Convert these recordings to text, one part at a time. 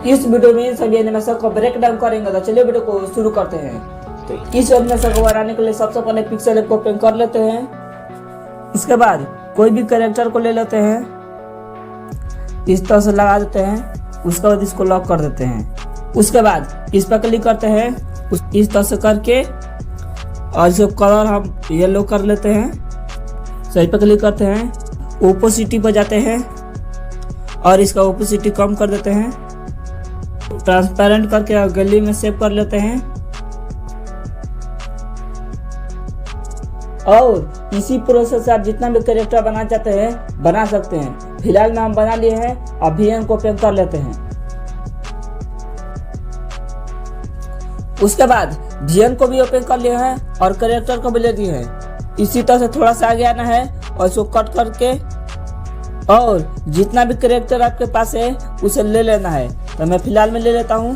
इस वीडियो में सभी एनिमेशन को ब्रेक डाउन करेंगे। तो चलिए वीडियो को शुरू करते हैं। तो इस एनिमेशन को बनाने के लिए सबसे पहले पिक्सल लैब को ओपन कर लेते हैं। इसके बाद कोई भी कैरेक्टर को ले लेते हैं, इस तरह से लगा देते हैं। उसके बाद इसको लॉक कर देते हैं। उसके बाद इस पर क्लिक करते हैं, इस तरह से करके, और इसको कलर हम येलो कर लेते हैं। सही पर क्लिक करते हैं, ओपोसिटी पर जाते हैं और इसका ओपोसिटी कम कर देते हैं। ट्रांसपेरेंट करके गैलरी में सेव कर लेते हैं और इसी प्रोसेस से आप जितना भी कैरेक्टर बनाना चाहते हैं बना सकते हैं। फिलहाल में हम बना लिए हैं, अब VN को ओपन कर लेते हैं। उसके बाद VN को भी ओपन कर लिया है और कैरेक्टर को भी ले दिए हैं। इसी तरह से थोड़ा सा आगे आना है और इसको कट करके और जितना भी कैरेक्टर आपके पास है उसे ले लेना है। तो मैं फिलहाल में ले लेता हूँ।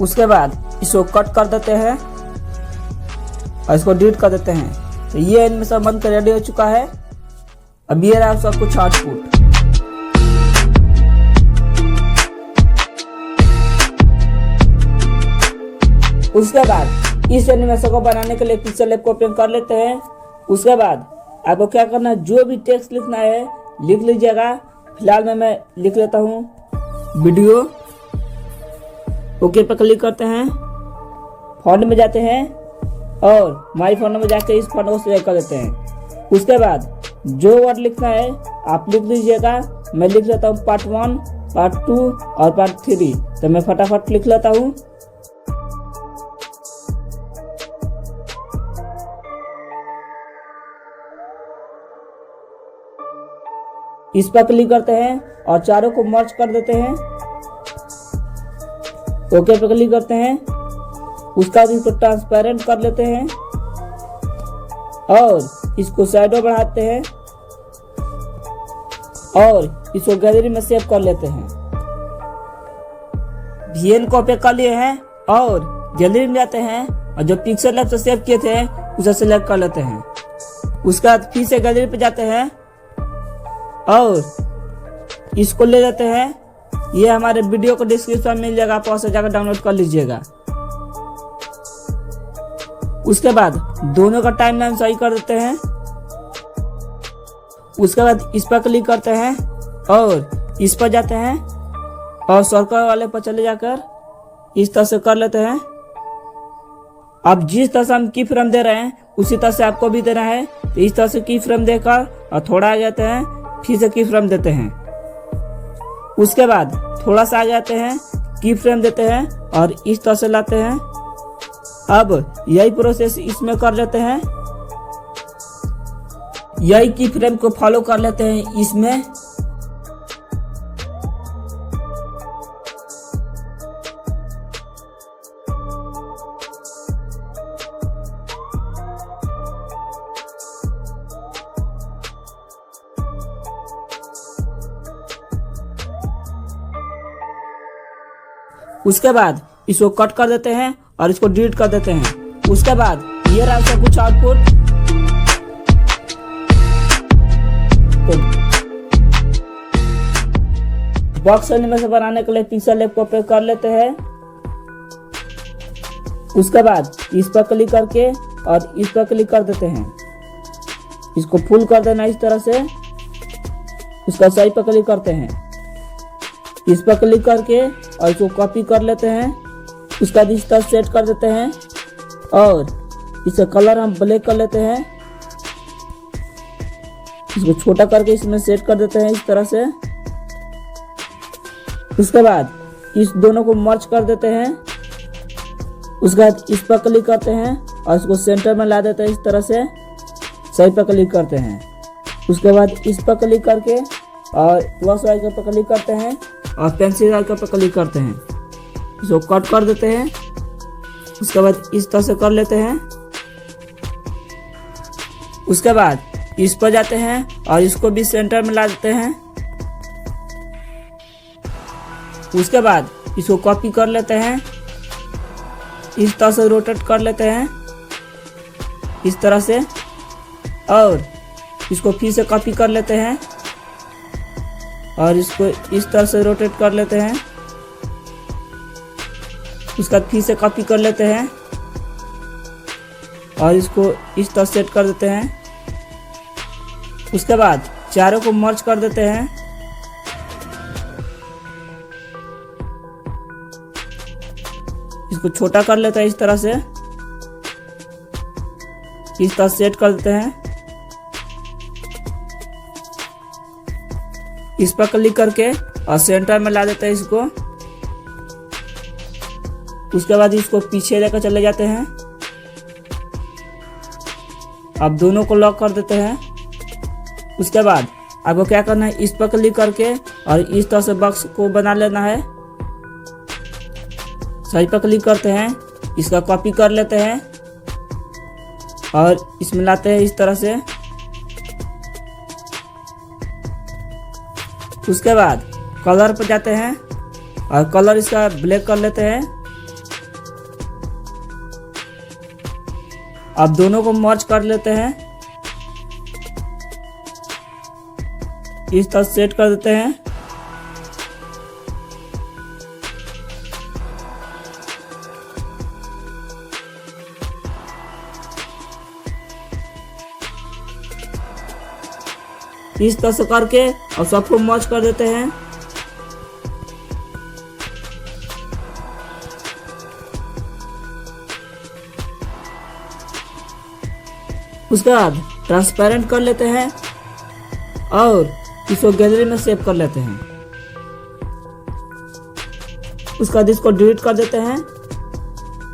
उसके बाद इसको कट कर देते हैं और इसको डिलीट कर देते हैं। तो ये एनिमेशन बनकर रेडी हो चुका है। अब ये रहा उसका कुछ आउटपुट। उसके बाद इस एनिमेशन को बनाने के लिए पिक्सल लैब को ओपन कर लेते हैं। उसके बाद आपको क्या करना है, जो भी टेक्स्ट लिखना है लिख लीजिएगा। फिलहाल में मैं लिख लेता हूँ वीडियो। ओके पर क्लिक करते हैं, फॉन्ट में जाते हैं और माई फॉन्ट में जाकर इस फॉन्ट को सिलेक्ट कर देते हैं। उसके बाद जो वर्ड लिखना है आप लिख लीजिएगा। मैं लिख लेता हूँ पार्ट 1, पार्ट 2 और पार्ट 3। तो मैं फटाफट लिख लेता हूँ। इस पर क्लिक करते हैं और चारों को मर्ज कर देते हैं। ओके पे क्लिक करते हैं। उसका भी इसको ट्रांसपेरेंट कर लेते हैं और इसको शैडो बढ़ाते हैं और इसको गैलरी में सेव कर लेते हैं। VN को ओपन कर लिए हैं और गैलरी में जाते हैं और जो पिक्सल लैब से सेव किए थे उसे सिलेक्ट कर लेते हैं। उसके बाद फिर से गैलरी पे जाते हैं और इसको ले लेते हैं। ये हमारे वीडियो को डिस्क्रिप्शन में मिल जाएगा, आप वहां से जाकर डाउनलोड कर लीजिएगा। उसके बाद दोनों का टाइमलाइन सही कर देते हैं। उसके बाद इस पर क्लिक करते हैं और इस पर जाते हैं और सर्कल वाले पर चले जाकर इस तरह से कर लेते हैं। अब जिस तरह से हम की फ्रेम दे रहे हैं उसी तरह से आपको भी देना है। तो इस तरह से की फ्रेम देकर और थोड़ा आ जाते हैं, फिर से की फ्रेम देते हैं। उसके बाद थोड़ा सा आ जाते हैं, की फ्रेम देते हैं और इस तरह से लाते हैं। अब यही प्रोसेस इसमें कर लेते हैं। यही की फ्रेम को फॉलो कर लेते हैं इसमें। उसके बाद इसको कट कर देते हैं और इसको डिलीट कर देते हैं। उसके बाद ये रहा उसका कुछ आउटपुट। तो बॉक्स एनिमेशन बनाने के लिए पिक्सल लैब को ओपन कर लेते हैं। उसके बाद इस पर क्लिक करके और इस पर क्लिक कर देते हैं। इसको फुल कर देना इस तरह से। उसका सही पर क्लिक करते हैं, इस पर क्लिक करके और इसको कॉपी कर लेते हैं। उसका इस तरह सेट कर देते हैं और इसका कलर हम ब्लैक कर लेते हैं। इसको छोटा करके इसमें सेट कर देते हैं इस तरह से। उसके बाद इस दोनों को मर्ज कर देते हैं। उसके बाद इस पर क्लिक करते हैं और इसको सेंटर में ला देते हैं इस तरह से। सही पर क्लिक करते हैं। उसके बाद इस पर क्लिक करके और प्लस आइकन पर क्लिक करते हैं और पेंसिल आइकन पर क्लिक करते हैं। इसको कट कर देते हैं। उसके बाद इस तरह से कर लेते हैं। उसके बाद इस पर जाते हैं और इसको भी सेंटर में ला देते हैं। उसके बाद इसको कॉपी कर लेते हैं इस तरह से रोटेट कर लेते हैं इस तरह से, और इसको फिर से कॉपी कर लेते हैं और इसको इस तरह से रोटेट कर लेते हैं। उसका फिर से कॉपी कर लेते हैं और इसको इस तरह सेट कर देते हैं। उसके बाद चारों को मर्ज कर देते हैं। इसको छोटा कर लेते हैं इस तरह से, इस तरह सेट कर देते हैं। इस पर क्लिक करके और सेंटर में ला देते हैं इसको। उसके बाद इसको पीछे लेकर चले जाते हैं। अब दोनों को लॉक कर देते हैं। उसके बाद आपको क्या करना है, इस पर क्लिक करके और इस तरह से बॉक्स को बना लेना है। सही पर क्लिक करते हैं, इसका कॉपी कर लेते हैं और इसमें लाते हैं इस तरह से। उसके बाद कलर पर जाते हैं और कलर इसका ब्लैक कर लेते हैं। अब दोनों को मर्ज कर लेते हैं, इस तरह सेट कर देते हैं। इस तरह से करके और सबको मर्ज कर देते हैं। उसके बाद ट्रांसपेरेंट कर लेते हैं और इसको गैलरी में सेव कर लेते हैं। उसके बाद इसको डिलीट कर देते हैं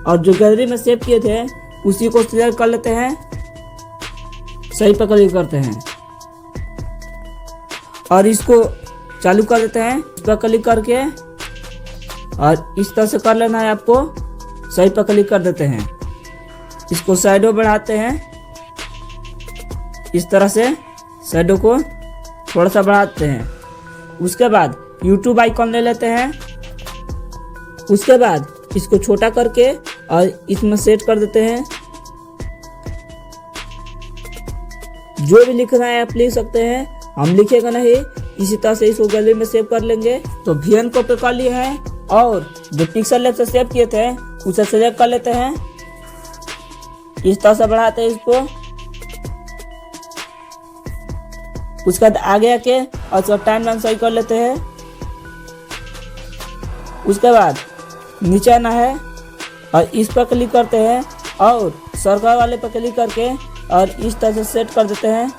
और जो गैलरी में सेव किए थे उसी को सिलेक्ट कर लेते हैं। सही पर क्लिक करते हैं और इसको चालू कर देते हैं। इस पर क्लिक करके और इस तरह से कर लेना है आपको। सही पर क्लिक कर देते हैं। इसको शैडो बढ़ाते हैं, इस तरह से शैडो को थोड़ा सा बढ़ाते हैं। उसके बाद YouTube आइकॉन ले लेते हैं। उसके बाद इसको छोटा करके और इसमें सेट कर देते हैं। जो भी लिखना है आप लिख सकते हैं, हम लिखेगा नहीं। इसी तरह से इसको गैलरी में सेव कर लेंगे। तो VN को पे कर लिए हैं और जो पिक्सल लैब से सेव किए थे उसे सेलेक्ट कर लेते हैं। इस तरह से बढ़ाते हैं इसको। उसके बाद आगे आके और इसका टाइमलाइन सही कर लेते हैं। उसके बाद नीचे आना है और इस पर क्लिक करते हैं और सर्कल वाले पर क्लिक करके और इस तरह से सेट कर देते हैं।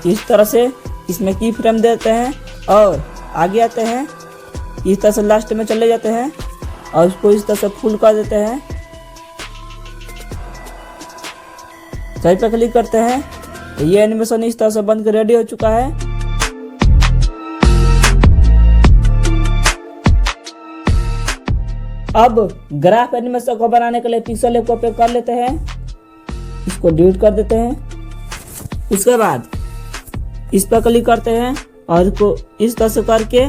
इस तरह से इसमें की फ्रेम देते हैं और आगे आते हैं। इस तरह से लास्ट में चले जाते हैं और उसको इस तरह से फुल कर देते हैं। सही पे क्लिक करते हैं तो ये एनिमेशन इस तरह से बन के रेडी हो चुका है। अब ग्राफ एनिमेशन को बनाने के लिए पिक्सल लैब को ओपन कर लेते हैं। इसको डिलीट कर देते हैं। उसके बाद इस पर क्लिक करते हैं और इसको इस तरह से करके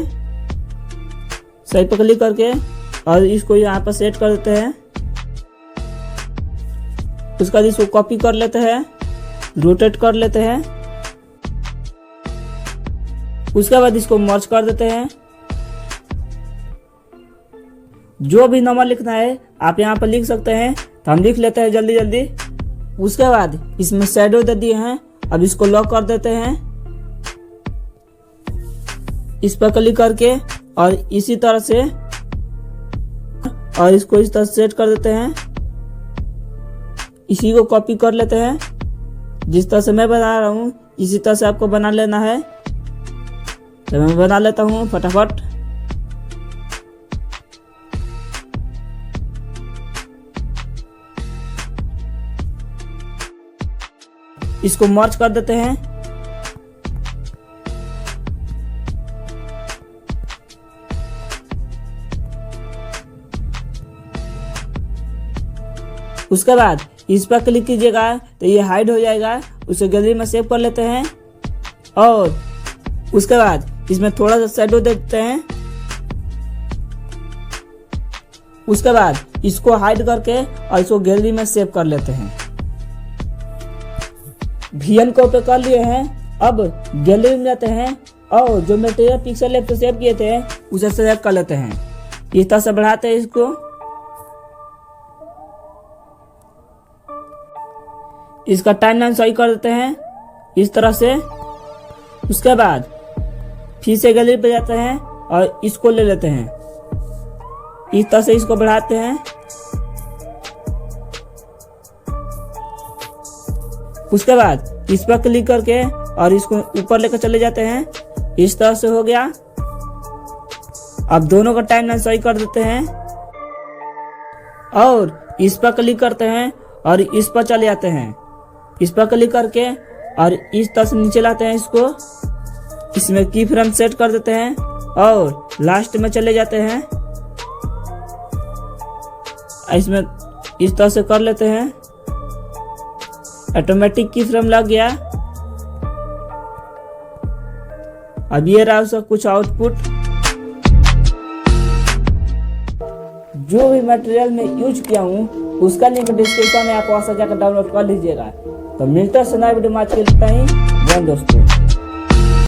सही पर क्लिक करके और इसको यहाँ पर सेट कर देते हैं। उसके बाद इसको कॉपी कर लेते हैं, रोटेट कर लेते हैं। उसके बाद इसको मर्ज कर देते हैं। जो भी नंबर लिखना है आप यहाँ पर लिख सकते हैं, तो हम लिख लेते हैं जल्दी जल्दी। उसके बाद इसमें शैडो दे दिए हैं। अब इसको लॉक कर देते हैं। इस पर क्लिक करके और इसी तरह से और इसको इस तरह सेट कर देते हैं। इसी को कॉपी कर लेते हैं। जिस तरह से मैं बना रहा हूँ इसी तरह से आपको बना लेना है। तो मैं बना लेता हूँ फटाफट। इसको मर्ज कर देते हैं। उसके बाद इस पर क्लिक कीजिएगा तो ये हाइड हो जाएगा। उसे गैलरी में सेव कर लेते हैं और उसके बाद इसमें थोड़ा सा शैडो देते हैं। उसके बाद इसको हाइड करके और इसको गैलरी में सेव कर लेते हैं। VN को ओपन कर लिए हैं। अब गैलरी में जाते हैं और जो मटेरियल पिक्सल लैब से सेव किए थे उसे सेलेक्ट कर लेते हैं। इस तरह से बढ़ाते हैं इसको। इसका टाइमलाइन सही कर देते हैं इस तरह से। उसके बाद फिर से गैलरी पे जाते हैं और इसको ले लेते हैं। इस तरह से इसको बढ़ाते हैं। उसके बाद इस पर क्लिक करके और इसको ऊपर लेकर चले जाते हैं। इस तरह से हो गया। अब दोनों का टाइमलाइन सही कर देते हैं और इस पर क्लिक करते हैं और इस पर चले जाते हैं। इस पर क्लिक करके और इस तरह से नीचे लाते हैं इसको। इसमें की फ्रेम सेट कर देते हैं और लास्ट में चले जाते हैं। इसमें इस तरह से कर लेते हैं। ऑटोमेटिक की फ्रेम लग गया। अब ये रहा उसका कुछ आउटपुट। जो भी मटेरियल में यूज किया हूँ उसका लिंक डिस्क्रिप्शन में आप वहां से जाकर डाउनलोड कर लीजिएगा। तो मिलते हैं नए वीडियो में। आज के लिए इतना ही। दोस्तों।